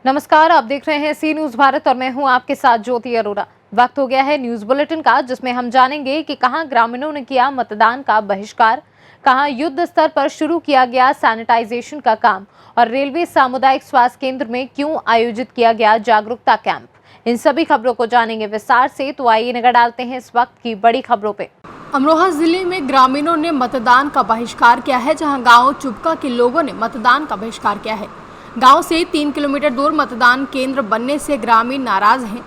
नमस्कार, आप देख रहे हैं सी न्यूज भारत और मैं हूं आपके साथ ज्योति अरोड़ा। वक्त हो गया है न्यूज बुलेटिन का, जिसमें हम जानेंगे कि कहां ग्रामीणों ने किया मतदान का बहिष्कार, कहां युद्ध स्तर पर शुरू किया गया सैनिटाइजेशन का काम और रेलवे सामुदायिक स्वास्थ्य केंद्र में क्यों आयोजित किया गया जागरूकता कैंप। इन सभी खबरों को जानेंगे विस्तार से, तो आइए नजर डालते हैं इस वक्त की बड़ी खबरों पे। अमरोहा जिले में ग्रामीणों ने मतदान का बहिष्कार किया है, जहां गांव चुपका के लोगों ने मतदान का बहिष्कार किया है। गांव से 3 किलोमीटर दूर मतदान केंद्र बनने से ग्रामीण नाराज हैं।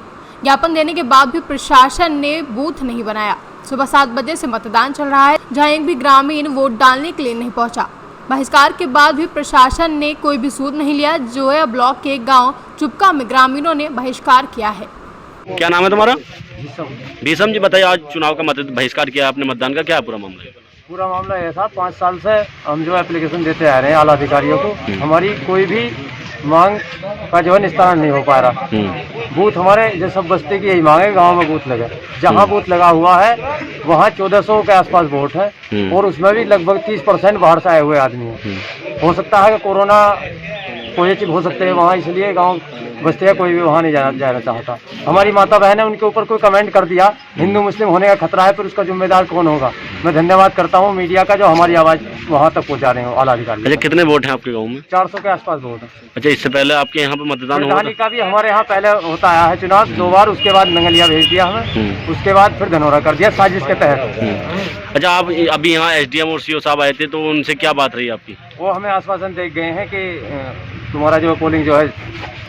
ज्ञापन देने के बाद भी प्रशासन ने बूथ नहीं बनाया। सुबह 7 बजे से मतदान चल रहा है, जहां एक भी ग्रामीण वोट डालने के लिए नहीं पहुंचा। बहिष्कार के बाद भी प्रशासन ने कोई भी सूद नहीं लिया। जोया ब्लॉक के गाँव चुपका में ग्रामीणों ने बहिष्कार किया है। क्या नाम है तुम्हारा? भीषम जी, बताइए, आज चुनाव का बहिष्कार किया आपने मतदान का, क्या पूरा मामला है? पूरा मामला ऐसा, 5 साल से हम जो एप्लीकेशन देते आ रहे हैं आला अधिकारियों को, हमारी कोई भी मांग का जो है निस्तारण नहीं हो पा रहा। बूथ हमारे जो सब बस्ती की यही मांग है, गाँव में बूथ लगे। जहाँ बूथ लगा हुआ है वहाँ 1400 के आसपास वोट है और उसमें भी लगभग 30% बाहर से आए हुए आदमी हैं। हो सकता है कि कोरोना पॉजिटिव हो सकते हैं वहाँ, इसलिए गाँव बस्ती है कोई भी वहाँ नहीं जाना चाहता। हमारी माता बहन है, उनके ऊपर कोई कमेंट कर दिया, हिंदू मुस्लिम होने का खतरा है, फिर उसका जिम्मेदार कौन होगा। मैं धन्यवाद करता हूँ मीडिया का जो हमारी आवाज़ वहाँ तक पहुँचा रहे हो आला अधिकारी। अच्छा, कितने वोट हैं आपके गांव में? 400 के आसपास वोट है। अच्छा, इससे पहले आपके यहाँ पे मतदान हुआ था? का भी हमारे यहाँ पहले होता आया है चुनाव 2 बार, उसके बाद नंगलिया भेज दिया हमें, उसके बाद फिर धनौरा कर दिया साजिश के तहत। अच्छा, आप अभी यहाँ एसडीएम और सीओ साहब आए थे, तो उनसे क्या बात रही आपकी? वो हमें आश्वासन दे गए हैं कि तुम्हारा जो पोलिंग जो है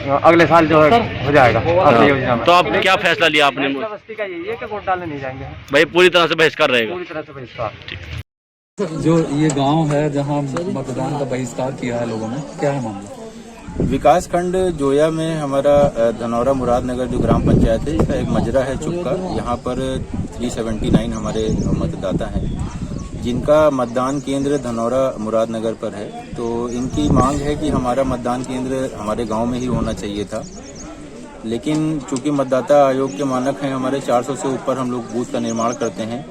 अगले साल जो है हो जाएगा आपकी योजना में। तो आप क्या फैसला लिया आपने? बस्ती का यही है कि वोट डालने नहीं जाएंगे भाई, पूरी तरह से बहिष्कार रहेगा? पूरी तरह से बहिष्कार। जो ये गांव है जहां मतदान का बहिष्कार किया है लोगों ने, क्या है मामला? विकास खंड जोया में हमारा धनौरा मुरादनगर जो ग्राम पंचायत है, इसका एक मजरा है चुपका। यहाँ पर 379 हमारे मतदाता हैं जिनका मतदान केंद्र धनौरा मुरादनगर पर है। तो इनकी मांग है कि हमारा मतदान केंद्र हमारे गांव में ही होना चाहिए था, लेकिन चूंकि मतदाता आयोग के मानक हैं हमारे 400 से ऊपर हम लोग बूथ का निर्माण करते हैं,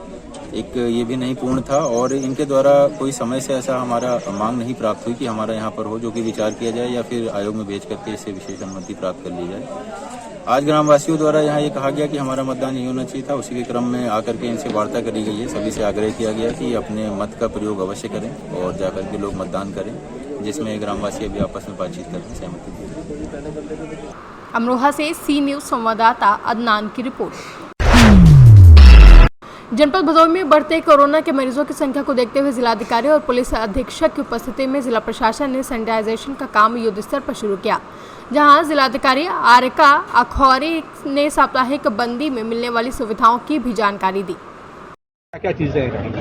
एक ये भी नहीं पूर्ण था और इनके द्वारा कोई समय से ऐसा हमारा मांग नहीं प्राप्त हुई कि हमारा यहाँ पर हो, जो कि विचार किया जाए या फिर आयोग में भेज करके इससे विशेष अनुमति प्राप्त कर ली जाए। आज ग्रामवासियों द्वारा यहाँ ये कहा गया कि हमारा मतदान नहीं होना चाहिए था। उसी के क्रम में आकर के इनसे वार्ता करी गई है। सभी से आग्रह किया गया कि अपने मत का प्रयोग अवश्य करें और जाकर के लोग मतदान करें, जिसमें ग्रामवासी अभी आपस में बातचीत करके सहमति दी। अमरोहा से सी न्यूज संवाददाता अदनान की रिपोर्ट। जनपद भदोही में बढ़ते कोरोना के मरीजों की संख्या को देखते हुए जिलाधिकारी और पुलिस अधीक्षक की उपस्थिति में जिला प्रशासन ने सैनिटाइजेशन का काम युद्ध स्तर पर शुरू किया, जहां जिलाधिकारी आरिका अखौरी ने साप्ताहिक बंदी में मिलने वाली सुविधाओं की भी जानकारी दी। क्या चीजें हैं?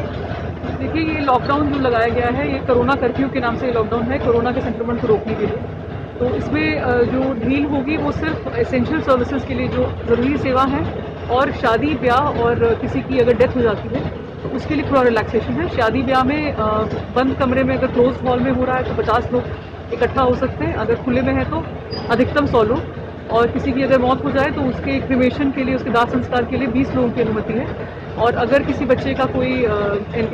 देखिए, ये लॉकडाउन जो लगाया गया है, ये कोरोना कर्फ्यू के नाम से लॉकडाउन है, कोरोना के संक्रमण को रोकने के लिए। तो इसमें जो ढील होगी वो सिर्फ एसेंशियल सर्विसेज के लिए जो ज़रूरी सेवा है, और शादी ब्याह और किसी की अगर डेथ हो जाती है तो उसके लिए थोड़ा रिलैक्सेशन है। शादी ब्याह में बंद कमरे में अगर क्लोज हॉल में हो रहा है तो 50 लोग इकट्ठा हो सकते हैं, अगर खुले में है तो अधिकतम 100 लोग। और किसी की अगर मौत हो जाए तो उसके क्रिमेशन के लिए, उसके दाह संस्कार के लिए 20 लोगों की अनुमति है। और अगर किसी बच्चे का कोई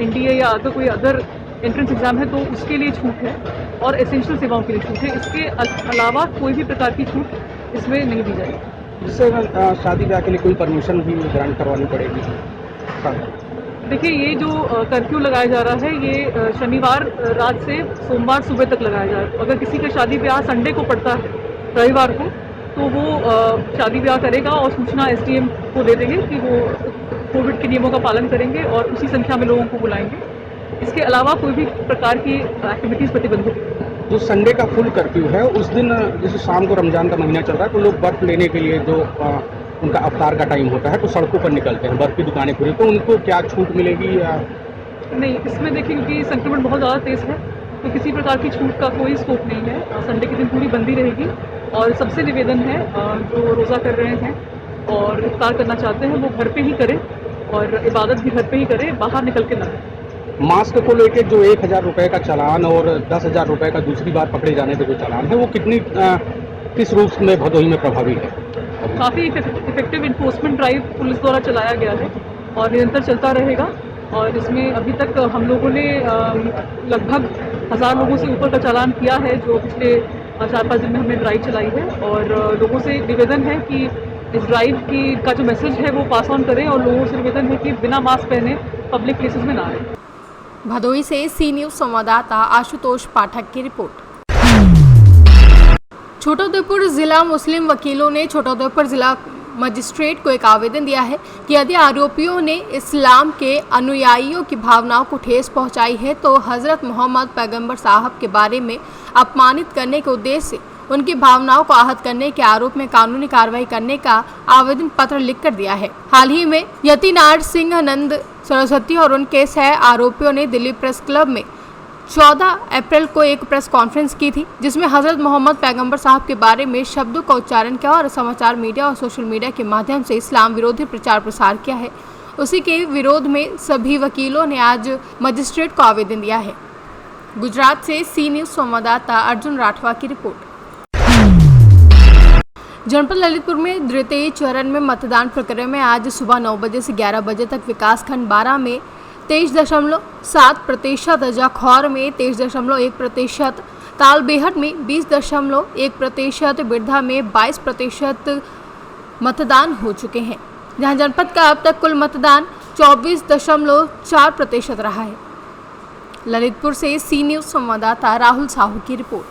NDA या अगर कोई अदर एंट्रेंस एग्जाम है तो उसके लिए छूट है, और एसेंशियल सेवाओं के लिए छूट है। इसके अलावा कोई भी प्रकार की छूट इसमें नहीं दी जाएगी। जिससे शादी ब्याह के लिए कोई परमिशन भी ग्रांट करवानी पड़ेगी? देखिए, ये जो कर्फ्यू लगाया जा रहा है, ये शनिवार रात से सोमवार सुबह तक लगाया जा रहा है। अगर किसी का शादी ब्याह संडे को पड़ता है, रविवार को, तो वो शादी ब्याह करेगा और सूचना SDM को दे देंगे कि वो कोविड के नियमों का पालन करेंगे और उसी संख्या में लोगों को बुलाएंगे। इसके अलावा कोई भी प्रकार की एक्टिविटीज़ प्रतिबंधित है। जो संडे का फुल कर्फ्यू है, उस दिन जैसे शाम को रमजान का महीना चल रहा है तो लोग बर्फ लेने के लिए जो उनका अफ्तार का टाइम होता है तो सड़कों पर निकलते हैं, बर्फ की दुकानें खुली, तो उनको क्या छूट मिलेगी या नहीं? इसमें देखिए, क्योंकि संक्रमण बहुत ज़्यादा तेज़ है तो किसी प्रकार की छूट का कोई स्कोप नहीं है। संडे के दिन पूरी बंदी रहेगी और सबसे निवेदन है जो रोज़ा कर रहे हैं और इफ्तार करना चाहते हैं वो घर पे ही करें और इबादत भी घर पे ही करें, बाहर निकल के ना करें। मास्क को लेकर जो 1000 रुपये का चालान और 10,000 रुपये का दूसरी बार पकड़े जाने पर जो चालान है, वो किस रूप में भदोही में प्रभावी है? काफ़ी इफेक्टिव इन्फोर्समेंट ड्राइव पुलिस द्वारा चलाया गया है और निरंतर चलता रहेगा। और इसमें अभी तक हम लोगों ने लगभग 1000 लोगों से ऊपर का चालान किया है, जो पिछले 4-5 दिन में हमने ड्राइव चलाई है और लोगों से निवेदन है कि इस ड्राइव की का जो मैसेज है वो पास ऑन करें और लोगों से निवेदन है कि बिना मास्क पहने पब्लिक प्लेसेस में ना आए। भदोही से सी न्यूज संवाददाता आशुतोष पाठक की रिपोर्ट। छोटाउदेपुर जिला मुस्लिम वकीलों ने छोटाउदेपुर जिला मजिस्ट्रेट को एक आवेदन दिया है कि यदि आरोपियों ने इस्लाम के अनुयायियों की भावनाओं को ठेस पहुंचाई है तो हजरत मोहम्मद पैगंबर साहब के बारे में अपमानित करने के उद्देश्य से उनकी भावनाओं को आहत करने के आरोप में कानूनी कार्रवाई करने का आवेदन पत्र लिखकर दिया है। हाल ही में यतिनाथ सिंह नंद सरस्वती और उनके सह आरोपियों ने दिल्ली प्रेस क्लब में 14 अप्रैल को एक प्रेस कॉन्फ्रेंस की थी, जिसमें हजरत मोहम्मद पैगंबर साहब के बारे में शब्दों का उच्चारण किया और समाचार मीडिया और सोशल मीडिया के माध्यम से इस्लाम विरोधी प्रचार प्रसार किया है। उसी के विरोध में सभी वकीलों ने आज मजिस्ट्रेट को आवेदन दिया है। गुजरात से सी न्यूज संवाददाता अर्जुन राठवा की रिपोर्ट। जनपद ललितपुर में द्वितीय चरण में मतदान प्रक्रिया में आज सुबह 9 बजे से 11 बजे तक विकासखंड 12 में 23.7%, अजाखौर में 23.1%, तालबेहट में 20.1%, बिरधा में 22% मतदान हो चुके हैं, जहां जनपद का अब तक कुल मतदान 24.4% रहा है। ललितपुर से सी न्यूज संवाददाता राहुल साहू की रिपोर्ट।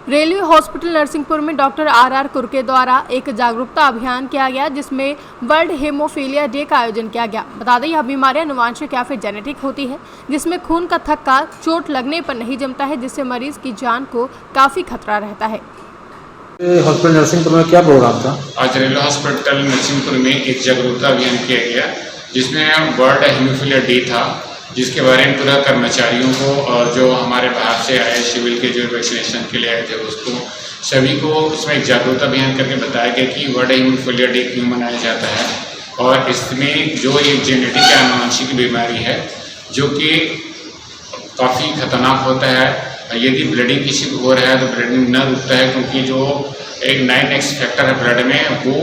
रेलवे हॉस्पिटल नरसिंहपुर में डॉक्टर आर कुरके द्वारा एक जागरूकता अभियान किया गया, जिसमें वर्ल्ड हेमोफीलिया डे का आयोजन किया गया। बता दें, यह बीमारी अनुवांशिक या फिर जेनेटिक होती है, जिसमें खून का थक्का चोट लगने पर नहीं जमता है, जिससे मरीज की जान को काफी खतरा रहता है। हॉस्पिटल नरसिंहपुर में क्या प्रोग्राम था? आज रेलवे हॉस्पिटल नरसिंहपुर में एक जागरूकता अभियान किया गया, जिसमें वर्ल्ड हेमोफीलिया डे था, जिसके बारे में पूरा कर्मचारियों को और जो हमारे बाहर से आए सिविल के जो वैक्सीनेशन के लिए आए थे उसको सभी को इसमें एक जागरूकता अभियान करके बताया गया कि वर्ल्ड हेमोफीलिया डे क्यों मनाया जाता है और इसमें जो एक जेनेटिक या आनुवंशिक बीमारी है जो कि काफ़ी खतरनाक होता है। यदि ब्लडिंग किसी को हो रहा है तो ब्लडिंग न रुकता है, क्योंकि जो एक 9x फैक्टर है ब्लड में वो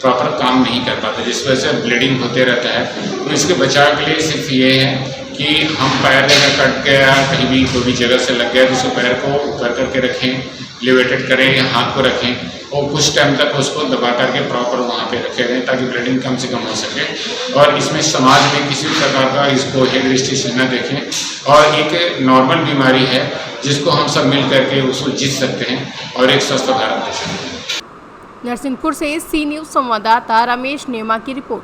प्रॉपर काम नहीं कर पाता, जिस वजह से ब्लीडिंग होते रहता है। तो इसके बचाव के लिए सिर्फ ये है कि हम पैर अगर कट गया कहीं भी कोई भी जगह से लग गया तो उसको पैर को ऊपर करके रखें, लिवेटेड करें या हाथ को रखें और कुछ टाइम तक उसको दबा करके प्रॉपर वहाँ पे रखे रहें ताकि ब्लीडिंग कम से कम हो सके। और इसमें समाज में किसी भी प्रकार का इसको हेड रिस्ट्रिक्शन न देखें और एक नॉर्मल बीमारी है जिसको हम सब मिल करके उसको जीत सकते हैं और एक स्वस्थ भारत दे सकते हैं। नरसिंहपुर से सी न्यूज संवाददाता रमेश नेमा की रिपोर्ट।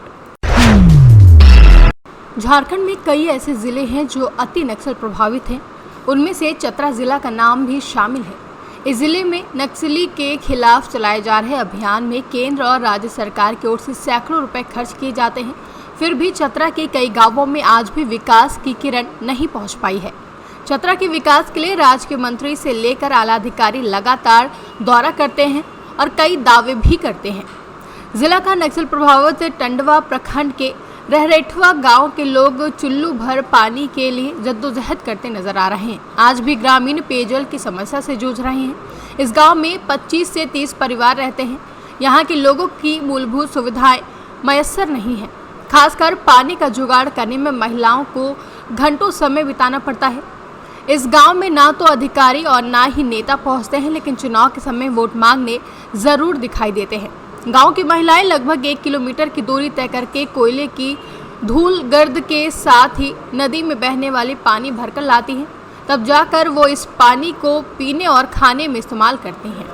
झारखंड में कई ऐसे जिले हैं जो अति नक्सल प्रभावित हैं, उनमें से चतरा जिला का नाम भी शामिल है। इस जिले में नक्सली के खिलाफ चलाए जा रहे अभियान में केंद्र और राज्य सरकार की ओर से सैकड़ों रुपए खर्च किए जाते हैं, फिर भी चतरा के कई गांवों में आज भी विकास की किरण नहीं पहुंच पाई है। चतरा के विकास के लिए राज्य के मंत्री से लेकर आला अधिकारी लगातार दौरा करते हैं और कई दावे भी करते हैं। जिला का नक्सल प्रभावित टंडवा प्रखंड के रहरेठवा गांव के लोग चुल्लू भर पानी के लिए जद्दोजहद करते नजर आ रहे हैं। आज भी ग्रामीण पेयजल की समस्या से जूझ रहे हैं। इस गांव में 25 से 30 परिवार रहते हैं। यहां के लोगों की मूलभूत सुविधाएं मयस्सर नहीं है। खासकर पानी का जुगाड़ करने में महिलाओं को घंटों समय बिताना पड़ता है। इस गांव में ना तो अधिकारी और ना ही नेता पहुंचते हैं, लेकिन चुनाव के समय वोट मांगने जरूर दिखाई देते हैं। गांव की महिलाएं लगभग 1 किलोमीटर की दूरी तय करके कोयले की धूल गर्द के साथ ही नदी में बहने वाली पानी भरकर लाती हैं, तब जाकर वो इस पानी को पीने और खाने में इस्तेमाल करती हैं।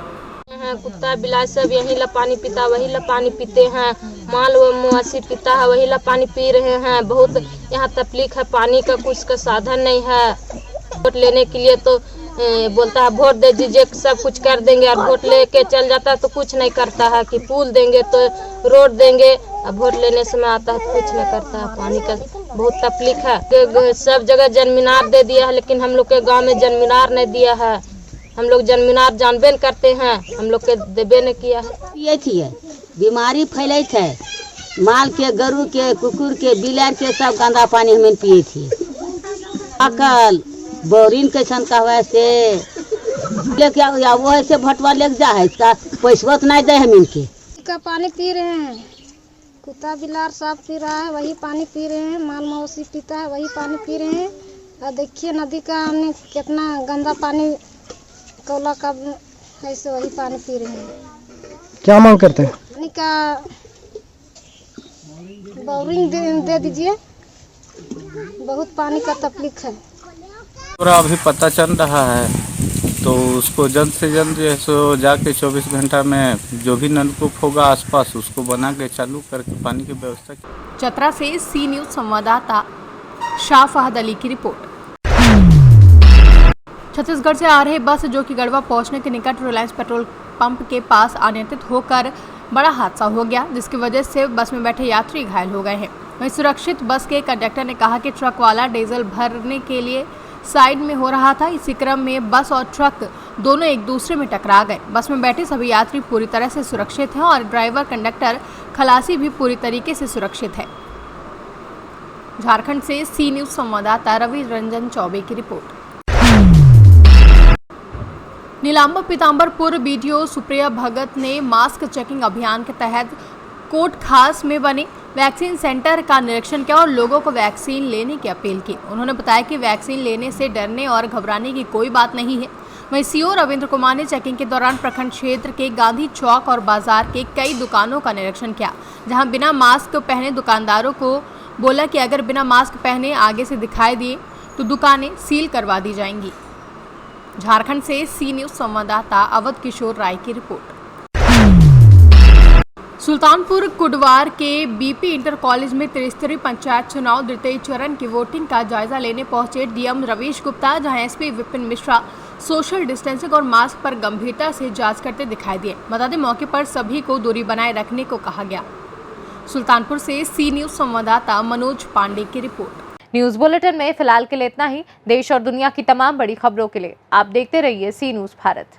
कुत्ता बिलाई सब यही ला पानी पीता, वही ला पानी पीते हैं। माल व मवेशी पीता है, वही ला पानी पी रहे हैं। बहुत यहाँ तकलीफ है, पानी का कुछ का साधन नहीं है। वोट लेने के लिए तो बोलता है वोट दे दीजिए सब कुछ कर देंगे, और वोट लेके चल जाता है तो कुछ नहीं करता है कि पुल देंगे तो रोड देंगे, अब वोट लेने समय आता है तो कुछ नहीं करता है। पानी का बहुत तकलीफ है। सब जगह जनमीनार दे दिया है, लेकिन हम लोग के गांव में जनमीनार नहीं दिया है। हम लोग जनमीनार जानबे न करते हैं, हम लोग के देबे नहीं किया है। ये थी बीमारी फैले थे, माल के, गरु के, कुकुर के, बिलार के सब गंदा पानी हमें पिए थी। अकल बोरिंग कैसन कहवा से लेके वो ऐसे भटवा लेके जा है, इसका पैसा तो नहीं दे हम इनके का पानी पी रहे हैं। कुत्ता बिलार सब पी रहा है, वही पानी पी रहे हैं। माल मवेशी पीता है, वही पानी पी रहे हैं। और देखिए नदी का हमने कितना गंदा पानी कोला का ऐसे वही पानी पी रहे हैं। क्या मांग करते हैं? पानी का बोरिंग दे दीजिए, बहुत पानी का तकलीफ है। पूरा अभी पता चल रहा है तो उसको जल्द से जल्द जो है सो जाके 24 घंटा में जो भी नलकूप होगा आसपास उसको बना के चालू करके पानी की व्यवस्था की। चतरा से सी न्यूज संवाददाता शाह फहद अली की रिपोर्ट। छत्तीसगढ़ से आ रहे बस जो कि गढ़वा पहुंचने के निकट रिलायंस पेट्रोल पंप के पास अनियंत्रित होकर बड़ा हादसा हो गया, जिसकी वजह से बस में बैठे यात्री घायल हो गए हैं। वहीं सुरक्षित बस के कंडक्टर ने कहा कि ट्रक वाला डीजल भरने के लिए साइड में हो रहा था। इसी क्रम में बस और ट्रक दोनों एक दूसरे में टकरा गए। बस में बैठे सभी यात्री पूरी तरह से सुरक्षित हैं और ड्राइवर, कंडक्टर, खलासी भी पूरी तरीके से सुरक्षित है। झारखंड से सी न्यूज संवाददाता रवि रंजन चौबे की रिपोर्ट। नीलांबर पीताम्बरपुर बीडीओ सुप्रिया भगत ने मास्क चेकिंग अभियान के तहत कोट खास में बने वैक्सीन सेंटर का निरीक्षण किया और लोगों को वैक्सीन लेने की अपील की। उन्होंने बताया कि वैक्सीन लेने से डरने और घबराने की कोई बात नहीं है। वहीं सीओ रविंद्र कुमार ने चेकिंग के दौरान प्रखंड क्षेत्र के गांधी चौक और बाजार के कई दुकानों का निरीक्षण किया, जहां बिना मास्क पहने दुकानदारों को बोला कि अगर बिना मास्क पहने आगे से दिखाई दिए तो दुकानें सील करवा दी जाएंगी। झारखंड से सी न्यूज संवाददाता अवध किशोर राय की रिपोर्ट। सुल्तानपुर कुडवार के बीपी इंटर कॉलेज में त्रिस्तरीय पंचायत चुनाव द्वितीय चरण की वोटिंग का जायजा लेने पहुंचे डीएम रवीश गुप्ता, जहां SP Vipin Mishra social distancing और मास्क पर गंभीरता से जांच करते दिखाई दिए। बता दें, मौके पर सभी को दूरी बनाए रखने को कहा गया। सुल्तानपुर से सी न्यूज संवाददाता मनोज पांडे की रिपोर्ट। न्यूज बुलेटिन में फिलहाल के लिए इतना ही। देश और दुनिया की तमाम बड़ी खबरों के लिए आप देखते रहिए सी न्यूज भारत।